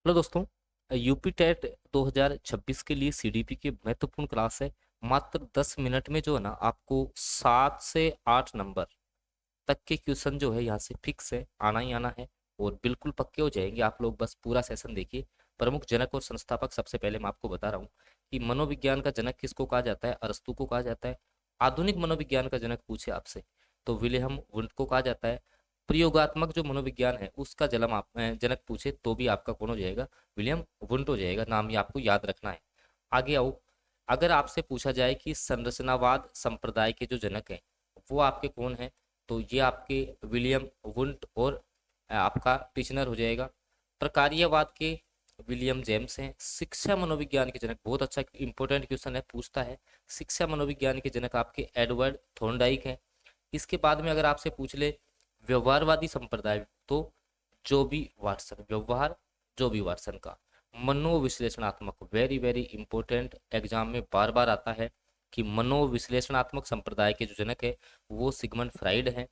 Hello दोस्तों। UP TET 2026 के लिए सीडीपी की महत्वपूर्ण क्लास है। मात्र 10 मिनट में जो है ना आपको 7 से 8 नंबर तक के क्वेश्चन जो है यहाँ से फिक्स है, आना ही आना है और बिल्कुल पक्के हो जाएंगे। आप लोग बस पूरा सेशन देखिए। प्रमुख जनक और संस्थापक, सबसे पहले मैं आपको बता रहा हूँ कि मनोविज्ञान का जनक किसको कहा जाता है। अरस्तु को कहा जाता है। आधुनिक मनोविज्ञान का जनक पूछे आपसे तो विलियम वुंट को कहा जाता है। प्रयोगात्मक जो मनोविज्ञान है उसका जनक पूछे तो भी आपका कौन हो जाएगा, विलियम वुंट हो जाएगा। नाम ये आपको याद रखना है। आगे आओ। अगर आपसे पूछा जाए कि संरचनावाद संप्रदाय के जो जनक हैं वो आपके कौन है, तो ये आपके विलियम वुंट और आपका टिचनर हो जाएगा। प्रकार्यवाद के विलियम जेम्स हैं। शिक्षा मनोविज्ञान के जनक, बहुत अच्छा इंपॉर्टेंट क्वेश्चन है, पूछता है। शिक्षा मनोविज्ञान के जनक आपके एडवर्ड थॉर्नडाइक हैं। इसके बाद में अगर आपसे पूछ ले व्यवहारवादी संप्रदाय, तो जोबी वाटसन, व्यवहार जोबी वाटसन का। मनोविश्लेषणात्मक, वेरी वेरी इंपॉर्टेंट, एग्जाम में बार बार आता है कि मनोविश्लेषणात्मक संप्रदाय के जो जनक है वो सिगमंड फ्राइड हैं।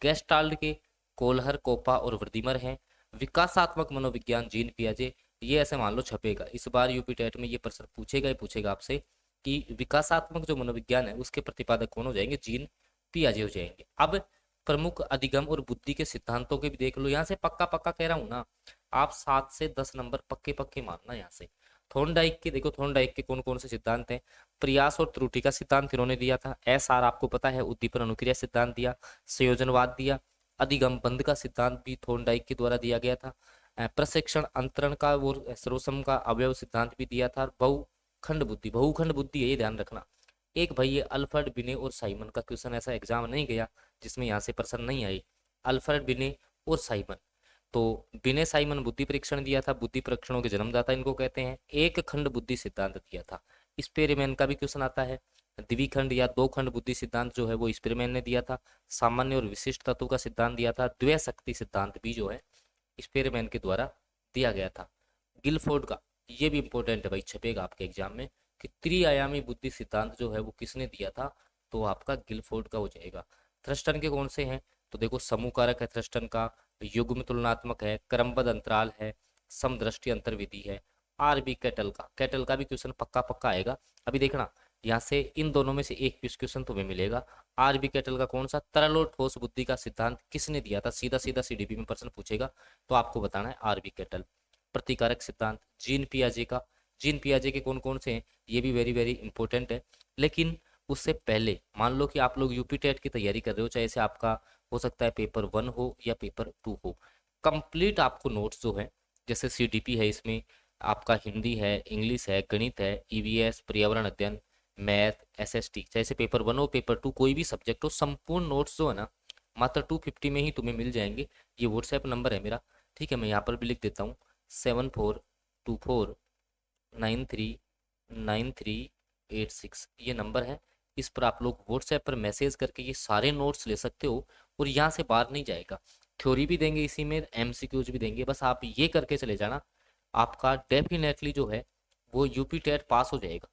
गेस्टाल्ट के कोलहर, कोपा और वर्दीमर हैं। विकासात्मक मनोविज्ञान जीन पियाजे। ये ऐसे मान लो छपेगा इस बार यूपी टेट में, ये प्रश्न पूछेगा ही पूछेगा आपसे कि विकासात्मक जो मनोविज्ञान है उसके प्रतिपादक कौन हो जाएंगे, जीन पियाजे हो जाएंगे। अब प्रमुख अधिगम और बुद्धि के सिद्धांतों के भी देख लो। यहाँ से पक्का पक्का कह रहा हूँ ना, आप 7 से 10 नंबर पक्के पक्के मानना यहाँ से। थॉर्नडाइक के देखो, थॉर्नडाइक के कौन कौन से सिद्धांत हैं। प्रयास और त्रुटि का सिद्धांत इन्होंने दिया था। एस आर आपको पता है, उद्दीपन अनुक्रिया सिद्धांत दिया। संयोजनवाद दिया। अधिगम बंध का सिद्धांत भी थॉर्नडाइक के द्वारा दिया गया था। प्रशिक्षण अंतरण का और स्रोसम का अवयव सिद्धांत भी दिया था। बहुखंड बुद्धि है, ये ध्यान रखना। एक भाई ये अल्फ्रेड बिने और साइमन का क्वेश्चन, ऐसा एग्जाम नहीं गया जिसमें यहाँ से प्रश्न नहीं आई। अल्फ्रेड बिने और साइमन, तो बिने साइमन बुद्धि परीक्षण दिया था, बुद्धि परीक्षणों के जन्मदाता इनको कहते हैं। एक खंड बुद्धि सिद्धांत दिया था। स्पेरिमैन का भी क्वेश्चन आता है। द्विखंड या 2 खंड बुद्धि सिद्धांत जो है वो स्पेरिमैन ने दिया था। सामान्य और विशिष्ट तत्व का सिद्धांत दिया था। द्वैशक्ति सिद्धांत भी जो है स्पेरिमैन के द्वारा दिया गया था। गिलफोर्ड का, ये भी इंपॉर्टेंट है भाई, छपेगा आपके एग्जाम में कि त्रिआयामी बुद्धि सिद्धांत जो है वो किसने दिया था, तो आपका गिलफोर्ड का हो जाएगा। थ्रस्टन के कौन से हैं, तो देखो समूह कारक है थ्रस्टन का, युग्म तुलनात्मक है, क्रमबद्ध अंतराल है, समदृष्टि अंतर्विधि है। आरबी कैटल का भी क्वेश्चन पक्का पक्का आएगा। अभी देखना यहाँ से इन दोनों में से एक क्वेश्चन तुम्हें मिलेगा। आरबी कैटल का कौन सा, तरल और ठोस बुद्धि का सिद्धांत किसने दिया था, सीधा सीधा सीडीपी में प्रश्न पूछेगा तो आपको बताना है आरबी कैटल। प्रतिकारक सिद्धांत जीन पियाजे का, जीन पियाजे के कौन कौन से हैं, ये भी वेरी वेरी इंपॉर्टेंट है। लेकिन उससे पहले मान लो कि आप लोग यूपी टेट की तैयारी कर रहे हो, चाहे से आपका हो सकता है पेपर 1 हो या पेपर 2 हो, कंप्लीट आपको नोट्स जो है, जैसे सीडीपी है इसमें आपका हिंदी है, इंग्लिश है, गणित है, ईवीएस, पर्यावरण अध्ययन, मैथ, एसएसटी, चाहे से पेपर 1 हो पेपर 2 कोई भी सब्जेक्ट हो, संपूर्ण नोट्स जो है ना मात्र 250 में ही तुम्हें मिल जाएंगे। ये व्हाट्सएप नंबर है मेरा, ठीक है, मैं यहाँ पर भी लिख देता हूँ 7424939386, ये नंबर है। इस पर आप लोग व्हाट्सएप पर मैसेज करके ये सारे नोट्स ले सकते हो और यहाँ से बाहर नहीं जाएगा। थ्योरी भी देंगे इसी में, एमसीक्यूज भी देंगे, बस आप ये करके चले जाना, आपका डेफिनेटली जो है वो यूपी टेट पास हो जाएगा।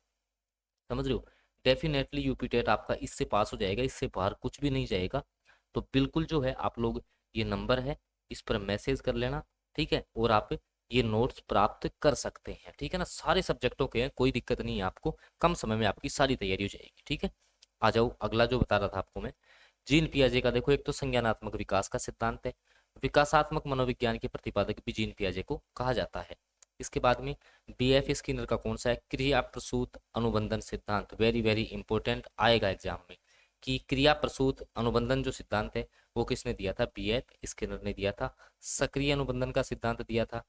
समझ रहे हो, डेफिनेटली यूपी टेट आपका इससे पास हो जाएगा, इससे बाहर कुछ भी नहीं जाएगा। तो बिल्कुल जो है आप लोग, ये नंबर है, इस पर मैसेज कर लेना, ठीक है, और आप ये नोट्स प्राप्त कर सकते हैं, ठीक है ना। सारे सब्जेक्टों के हैं, कोई दिक्कत नहीं है आपको, कम समय में आपकी सारी तैयारी हो जाएगी, ठीक है। आ जाओ, अगला जो बता रहा था आपको मैं, जीन पियाजे का। देखो एक तो संज्ञानात्मक विकास का सिद्धांत है, विकासात्मक मनोविज्ञान के प्रतिपादक भी जीन पियाजे को कहा जाता है। इसके बाद में बीएफ स्किनर का कौन सा है, क्रिया प्रसूत अनुबंधन सिद्धांत, वेरी वेरी इंपॉर्टेंट, आएगा एग्जाम में कि क्रिया प्रसूत अनुबंधन जो सिद्धांत है वो किसने दिया था, बीएफ स्किनर ने दिया था। सक्रिय अनुबंधन का सिद्धांत दिया था,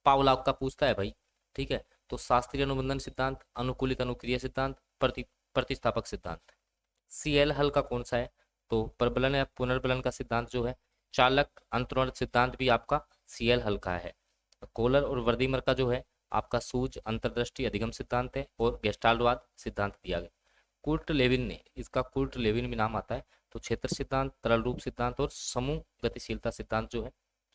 पावलाव का पूछता है भाई, ठीक है। तो शास्त्रीय अनुबंधन सिद्धांत, अनुकूलित अनुक्रिय सिद्धांत, प्रतिस्थापक सिद्धांत। सीएल हल का कौन सा है, तो प्रबलन या पुनर्बलन का सिद्धांत जो है। चालक अंतरण सिद्धांत भी आपका सीएल हल का है। कोलर और वर्दीमर का जो है आपका सूझ अंतर्दृष्टि अधिगम सिद्धांत है और गेस्टाल्टवाद सिद्धांत दिया गया। कुर्ट लेविन ने, इसका कुर्ट लेविन भी नाम आता है, तो क्षेत्र सिद्धांत, तरल रूप सिद्धांत और समूह गतिशीलता सिद्धांत जो है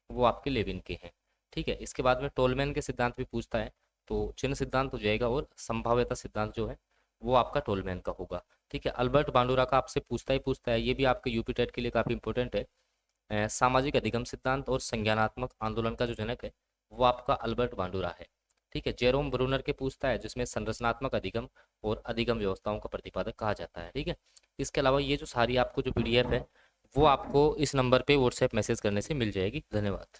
वो आपके लेविन के हैं, ठीक है। इसके बाद में टोलमैन के सिद्धांत भी पूछता है, तो चिन्ह सिद्धांत हो जाएगा और संभाव्यता सिद्धांत जो है वो आपका टोलमैन का होगा, ठीक है। अल्बर्ट बांडुरा का आपसे पूछता ही है, ये भी आपके यूपी टेट के लिए काफी इंपॉर्टेंट है। सामाजिक अधिगम सिद्धांत और संज्ञानात्मक आंदोलन का जो जनक है वो आपका अल्बर्ट बांडुरा है। ठीक है, जेरोम ब्रूनर के पूछता है जिसमें संरचनात्मक अधिगम और अधिगम व्यवस्थाओं का प्रतिपादक कहा जाता है। ठीक है, इसके अलावा ये जो सारी आपको जो पीडीएफ है वो आपको इस नंबर पे व्हाट्सएप मैसेज करने से मिल जाएगी। धन्यवाद।